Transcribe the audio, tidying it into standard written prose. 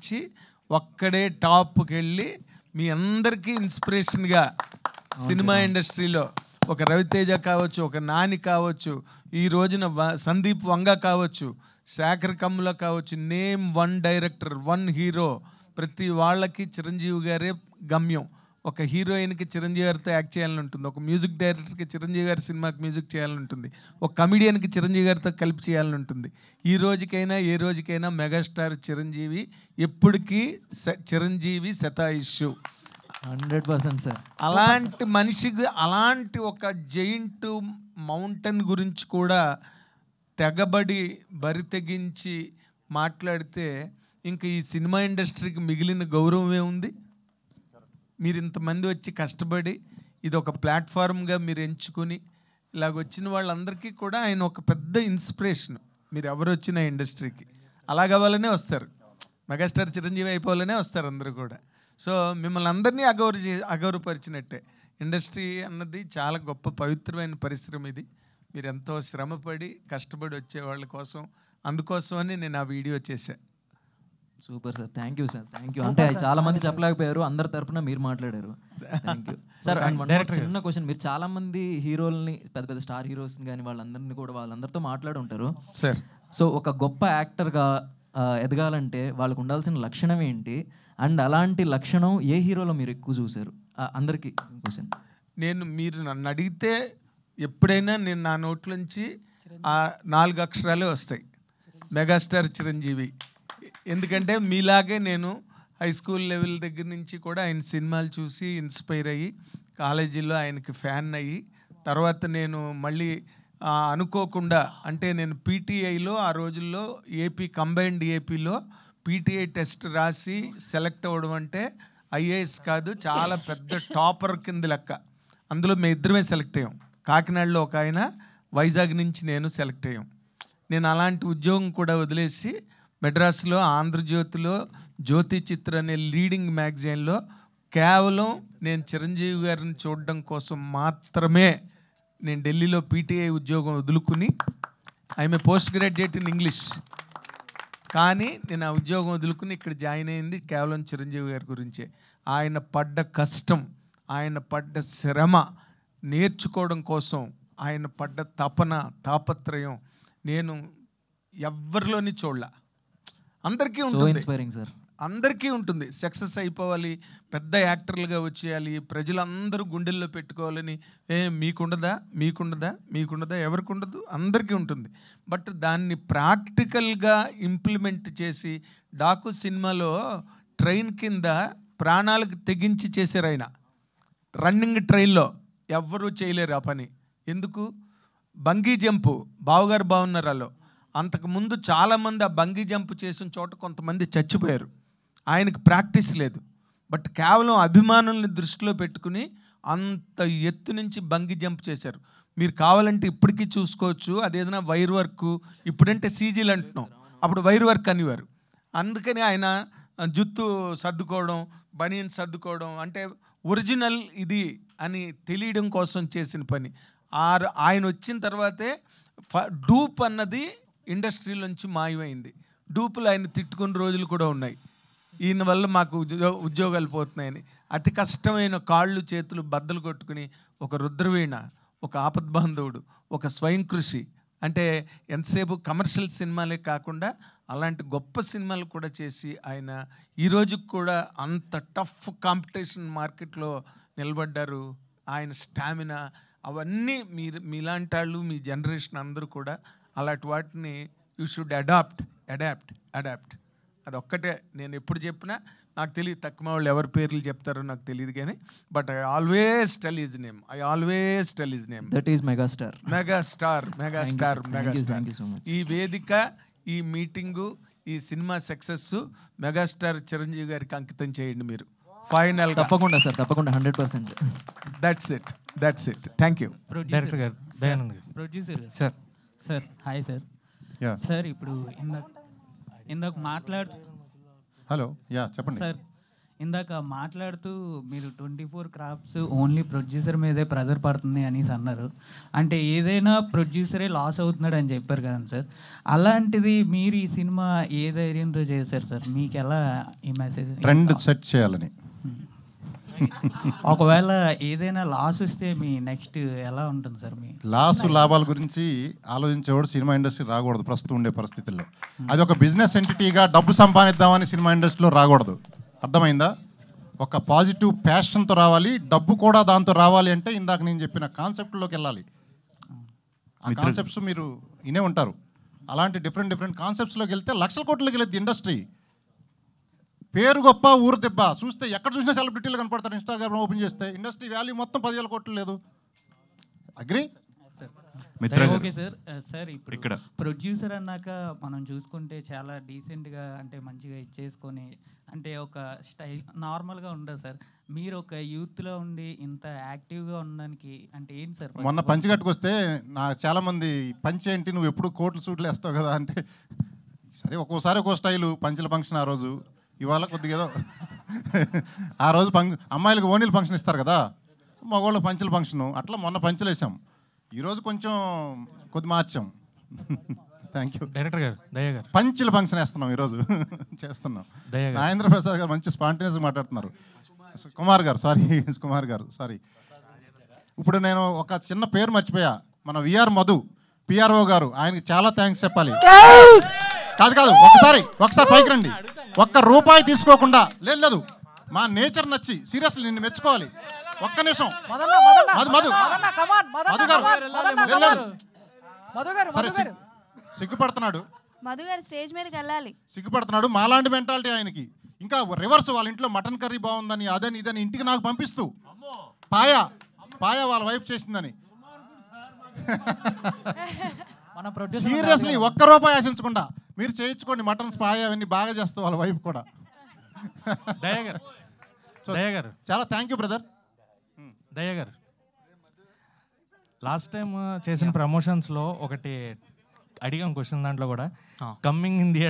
నుంచి ఒక్కడే టాప్కి వెళ్ళి మీ అందరికీ ఇన్స్పిరేషన్గా సినిమా ఇండస్ట్రీలో ఒక రవితేజ కావచ్చు, ఒక నాని కావచ్చు, ఈ రోజున సందీప్ వంగ కావచ్చు, శేఖర్ కమ్ముల కావచ్చు, name one director, one hero, ప్రతి వాళ్ళకి చిరంజీవి గారే గమ్యం. ఒక హీరోయిన్కి చిరంజీవి గారితో యాక్ట్ చేయాలని ఉంటుంది, ఒక మ్యూజిక్ డైరెక్టర్కి చిరంజీవి గారి సినిమాకి మ్యూజిక్ చేయాలని ఉంటుంది, ఒక కమిడియన్కి చిరంజీవి గారితో కలిపి చేయాలని ఉంటుంది. ఈ రోజుకైనా ఏ రోజుకైనా మెగాస్టార్ చిరంజీవి ఎప్పటికీ చిరంజీవి శతాయుష్షు. 100% సార్. అలాంటి మనిషికి అలాంటి ఒక జైంట్ మౌంటైన్ గురించి కూడా తెగబడి బరి తెగించి మాట్లాడితే ఇంకా ఈ సినిమా ఇండస్ట్రీకి మిగిలిన గౌరవమే ఉంది? మీరు ఇంతమంది వచ్చి కష్టపడి ఇది ఒక ప్లాట్ఫామ్గా మీరు ఎంచుకొని ఇలాగ వచ్చిన వాళ్ళందరికీ కూడా ఆయన ఒక పెద్ద ఇన్స్పిరేషన్. మీరు ఎవరు వచ్చిన ఇండస్ట్రీకి అలాగవ్వాలనే వస్తారు, మెగాస్టార్ చిరంజీవి అయిపోవాలనే వస్తారు అందరూ కూడా. సో మిమ్మల్ని అందరినీ అగౌరవపరిచినట్టే. ఇండస్ట్రీ అన్నది చాలా గొప్ప పవిత్రమైన పరిశ్రమ. ఇది మీరు ఎంతో శ్రమపడి కష్టపడి వచ్చే వాళ్ళ కోసం, అందుకోసమని నేను ఆ వీడియో చేశాను. Super sir, thank you sir, thank you. అంటే చాలా మంది చెప్పలేకపోయారు, అందరి తరపున మీరు మాట్లాడారు. Thank you sir. చిన్న క్వశ్చన్, మీరు చాలా మంది హీరోల్ని, పెద్ద పెద్ద స్టార్ హీరోస్ని కానీ వాళ్ళందరినీ కూడా వాళ్ళందరితో మాట్లాడి ఉంటారు సార్. సో ఒక గొప్ప యాక్టర్గా ఎదగాలంటే వాళ్ళకు ఉండాల్సిన లక్షణం ఏంటి, అండ్ అలాంటి లక్షణం ఏ హీరోలో మీరు ఎక్కువ చూసారు? అందరికీ క్వశ్చన్. మీరు నన్ను అడిగితే ఎప్పుడైనా నేను నా నోట్లోంచి ఆ 4 అక్షరాలే వస్తాయి, మెగాస్టార్ చిరంజీవి. ఎందుకంటే మీలాగే నేను హై స్కూల్ లెవెల్ దగ్గర నుంచి కూడా ఆయన సినిమాలు చూసి ఇన్స్పైర్ అయ్యి కాలేజీలో ఆయనకి ఫ్యాన్ అయ్యి, తర్వాత నేను మళ్ళీ అనుకోకుండా, అంటే నేను పీటీఐలో ఆ రోజుల్లో కంబైన్డ్ ఏపీలో పీటీఐ టెస్ట్ రాసి సెలెక్ట్ అవ్వడం అంటే ఐఏఎస్ కాదు, చాలా పెద్ద టాపర్ కింద లెక్క. అందులో మేము ఇద్దరమే సెలెక్ట్ అయ్యాం. కాకినాడలో ఒక ఆయన, వైజాగ్ నుంచి నేను సెలెక్ట్ అయ్యాం. నేను అలాంటి ఉద్యోగం కూడా వదిలేసి మెడ్రాస్లో ఆంధ్రజ్యోతిలో జ్యోతి చిత్ర అనే లీడింగ్ మ్యాగజైన్లో కేవలం నేను చిరంజీవి గారిని చూడడం కోసం మాత్రమే నేను ఢిల్లీలో పీటీఐ ఉద్యోగం వదులుకుని, I'm a post graduate in English, కానీ నేను ఆ ఉద్యోగం వదులుకుని ఇక్కడ జాయిన్ అయింది కేవలం చిరంజీవి గారి గురించే. ఆయన పడ్డ కష్టం, ఆయన పడ్డ శ్రమ నేర్చుకోవడం కోసం, ఆయన పడ్డ తాపత్రయం నేను ఎవరిలోని చూడలే. అందరికీ ఉంటుంది, సార్, అందరికీ ఉంటుంది. సక్సెస్ అయిపోవాలి, పెద్ద యాక్టర్లుగా వచ్చేయాలి, ప్రజలందరూ గుండెల్లో పెట్టుకోవాలని. మీకుండదా ఎవరికి ఉండదు, అందరికీ ఉంటుంది. బట్ దాన్ని ప్రాక్టికల్గా ఇంప్లిమెంట్ చేసి, డాకు సినిమాలో ట్రైన్ కింద ప్రాణాలకు తెగించి చేశారు ఆయన. రన్నింగ్ ట్రైన్లో ఎవ్వరూ చేయలేరు ఆ పని. ఎందుకు? బంగీ జంపు బావగారు బాగున్నారాలో అంతకుముందు చాలామంది ఆ బంగీ జంప్ చేసిన చోట కొంతమంది చచ్చిపోయారు. ఆయనకు ప్రాక్టీస్ లేదు, బట్ కేవలం అభిమానుల్ని దృష్టిలో పెట్టుకుని అంత ఎత్తు నుంచి బంగీ జంప్ చేశారు. మీరు కావాలంటే ఇప్పటికీ చూసుకోవచ్చు. అదేదైనా వైర్ వర్క్, ఇప్పుడంటే సీజీలు అంటున్నాం, అప్పుడు వైర్ వర్క్ అనేవారు. అందుకని ఆయన జుత్తు సర్దుకోవడం, బనీన్ సర్దుకోవడం అంటే ఒరిజినల్ ఇది అని తెలియడం కోసం చేసిన పని. ఆయన వచ్చిన తర్వాతే డూప్ అన్నది ఇండస్ట్రీలోంచి మాయమైంది. డూపులు ఆయన తిట్టుకున్న రోజులు కూడా ఉన్నాయి, ఈయన వల్ల మాకు ఉద్యోగాలు పోతున్నాయని. అతి కష్టమైన కాళ్ళు చేతులు బద్దలు కొట్టుకుని ఒక రుద్రవీణ, ఒక ఆపద్బాంధవుడు, ఒక స్వయం కృషి, అంటే ఎంతసేపు కమర్షియల్ సినిమాలే కాకుండా అలాంటి గొప్ప సినిమాలు కూడా చేసి ఆయన ఈ రోజుకి కూడా అంత టఫ్ కాంపిటీషన్ మార్కెట్లో నిలబడ్డారు. ఆయన స్టామినా అవన్నీ మీలాంటి వాళ్ళు, మీ జనరేషన్ అందరూ కూడా అలాంటి వాటిని యూ షుడ్ అడాప్ట్. అదొక్కటే నేను ఎప్పుడు చెప్పినా, నాకు తెలియదు తక్కువ వాళ్ళు ఎవరి పేర్లు చెప్తారో నాకు తెలియదు కానీ, but I always tell his name. That is megastar. ఈ వేదిక, ఈ మీటింగు, ఈ సినిమా సక్సెస్ మెగాస్టార్ చిరంజీవి గారికి అంకితం చేయండి మీరు. ఫైనల్ తప్పకుండా సార్, తప్పకుండా 100%. That's it. Thank you. Director గారు, దయానంద్ గారు. ప్రొడ్యూసర్ గారు. Sir hi sir. సార్ ఇప్పుడు ఇందాక హలో చెప్పండి సార్. ఇందాక మాట్లాడుతూ మీరు 24 క్రాఫ్ట్స్ ఓన్లీ ప్రొడ్యూసర్ మీదే ప్రెజర్ పడుతుంది అనేసి అన్నారు. అంటే ఏదైనా ప్రొడ్యూసరే లాస్ అవుతున్నాడు అని చెప్పారు కదండి సార్. అలాంటిది మీరు ఈ సినిమా ఏ ధైర్యంతో చేశారు సార్? మీకు ఎలా ఈ మెసేజ్ ట్రెండ్ సెట్ చేయాలని. ఒకవేళ ఏదైనా లాస్ వస్తే మీ నెక్స్ట్ ఎలా ఉంటుంది సార్? మీ లాభాల గురించి ఆలోచించేవాడు సినిమా ఇండస్ట్రీ రాకూడదు ప్రస్తుతం ఉండే పరిస్థితుల్లో. అది ఒక బిజినెస్ ఎంటిటీగా డబ్బు సంపాదిద్దామని సినిమా ఇండస్ట్రీలో రాకూడదు. అర్థమైందా? ఒక పాజిటివ్ ప్యాషన్తో రావాలి, డబ్బు కూడా దాంతో రావాలి. అంటే ఇందాక నేను చెప్పిన కాన్సెప్ట్లోకి వెళ్ళాలి. ఆ కాన్సెప్ట్స్ మీరు వినే ఉంటారు. అలాంటి డిఫరెంట్ కాన్సెప్ట్స్లోకి వెళ్తే లక్షల కోట్లకి వెళ్ళేది ఇండస్ట్రీ. పేరు గొప్ప ఊరు దెబ్బ. చూస్తే ఎక్కడ చూసినా సెలబ్రిటీలు కనపడతారు. ఇన్స్టాగ్రామ్ ఓపెన్ చేస్తే ఇండస్ట్రీ వాల్యూ మొత్తం 10,000 కోట్లు లేదు. అగ్రి? Okay sir. సార్ ఇప్పుడు ఇక్కడ ప్రొడ్యూసర్ అన్నాక మనం చూసుకుంటే చాలా డీసెంట్గా అంటే మంచిగా ఇచ్చేసుకొని అంటే ఒక స్టైల్ నార్మల్గా ఉండదు సార్. మీరు ఒక యూత్లో ఉండి ఇంత యాక్టివ్గా ఉండడానికి అంటే ఏంటి సార్? మొన్న పంచి కట్టుకొస్తే నాకు చాలామంది పంచి ఏంటి, నువ్వు ఎప్పుడు కోట్లు సూట్లు వేస్తావు కదా అంటే, సరే ఒక్కోసారి ఒక్కో స్టైలు. పంచుల ఫంక్షన్ ఆ రోజు, ఇవాళ కొద్దిగా ఏదో ఆ రోజు అమ్మాయిలకు ఓనీలు ఫంక్షన్ ఇస్తారు కదా, మగవాళ్ళ పంచుల ఫంక్షను. అట్లా మొన్న పంచులు వేసాం. ఈరోజు కొంచెం కొద్ది మార్చాం. థ్యాంక్ యూ డైరెక్టర్ గారు, దయ్య గారు. పంచుల ఫంక్షన్ వేస్తున్నాం ఈరోజు, చేస్తున్నాం. నాగేంద్ర ప్రసాద్ గారు మంచి స్పాంటేనియస్గా మాట్లాడుతున్నారు. కుమార్ గారు సారీ. ఇప్పుడు నేను ఒక చిన్న పేరు మర్చిపోయా. మన విఆర్ మధు పిఆర్ఓ గారు, ఆయనకి చాలా థ్యాంక్స్ చెప్పాలి. కాదు ఒకసారి పైకి రండి. ఒక్క రూపాయి తీసుకోకుండా. లేదు మా నేచర్ నచ్చి సీరియస్లీ నిన్ను మెచ్చుకోవాలి. ఒక్క నిమిషం సిగ్గుపడుతున్నాడు. మధు గారు స్టేజ్ మీదకి వెళ్ళాలి. సిగ్గుపడుతున్నాడు. మాలాంటి మెంటాలిటీ ఆయనకి. ఇంకా రివర్స్, వాళ్ళ ఇంట్లో మటన్ కర్రీ బాగుందని అదని ఇదని ఇంటికి నాకు పంపిస్తూ పాయ వాళ్ళ వైఫ్ చేసిందని. సీరియస్లీ ఒక్క రూపాయి ఆశించకుండా మీరు చేయించుకోండి. మటన్ పాయ అవన్నీ బాగా చేస్తూ వాళ్ళ వైఫ్ కూడా. దయ్య గారు చాలా థ్యాంక్ యూ బ్రదర్. దయ్య గారు, లాస్ట్ టైం చేసిన ప్రమోషన్స్లో ఒకటి అడిగాం క్వశ్చన్, దాంట్లో కూడా కమ్మింగ్ ఇన్ ది